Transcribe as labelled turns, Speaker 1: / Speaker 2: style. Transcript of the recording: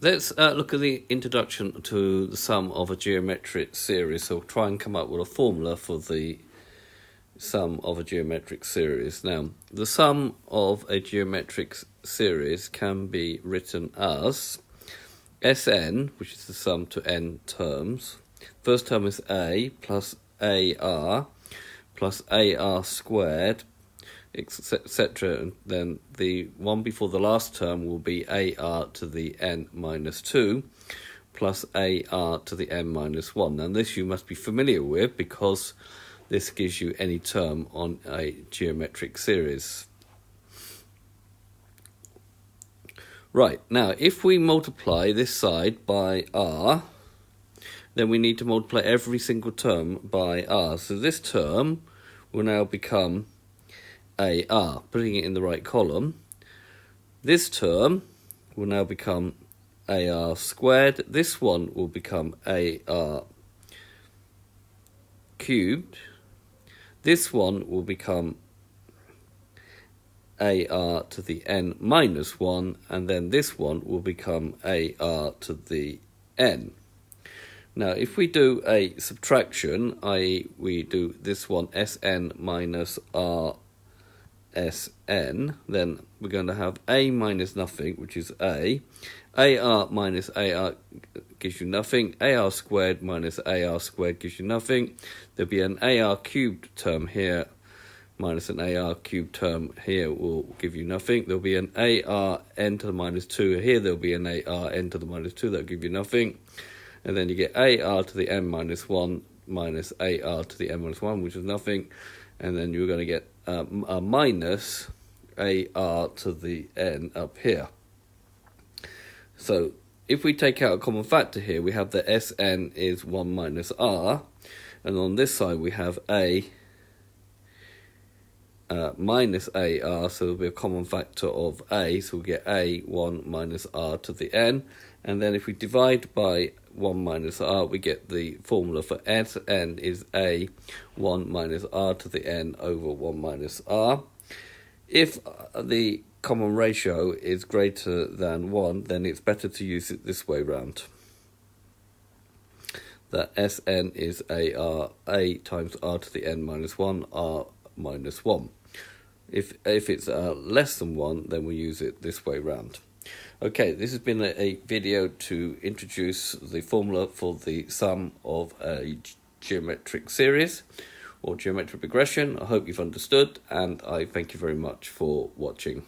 Speaker 1: Let's look at the introduction to the sum of a geometric series. So we'll try and come up with a formula for the sum of a geometric series. Now, the sum of a geometric series can be written as Sn, which is the sum to n terms. First term is a plus ar plus ar squared, etc. And then the one before the last term will be ar to the n minus 2 plus ar to the n minus 1. And this you must be familiar with because this gives you any term on a geometric series. Right, now if we multiply this side by r, then we need to multiply every single term by r. So this term will now become ar, putting it in the right column. This term will now become ar squared. This one will become ar cubed. This one will become ar to the n minus 1, and then this one will become ar to the n. Now, if we do a subtraction, i.e. we do this one Sn minus r Sn, then we're going to have a minus nothing, which is a. Ar minus ar gives you nothing. Ar squared minus ar squared gives you nothing. There'll be an ar cubed term here minus an ar cubed term here will give you nothing. There'll be an ar n to the minus 2 here. There'll be an ar n to the minus 2. That'll give you nothing. And then you get ar to the n minus 1 minus ar to the n minus 1, which is nothing. And then you're going to get a minus ar to the n up here. So if we take out a common factor here, we have that Sn is 1 minus r. And on this side we have a minus ar, so there'll be a common factor of a, so we'll get a 1 minus r to the n. And then if we divide by 1 minus r, we get the formula for Sn is a 1 minus r to the n over 1 minus r. If the common ratio is greater than 1, then it's better to use it this way round. That Sn is a times r to the n minus 1, r minus 1. If it's less than 1, then we use it this way round. Okay, this has been a video to introduce the formula for the sum of a geometric series or geometric progression. I hope you've understood, and I thank you very much for watching.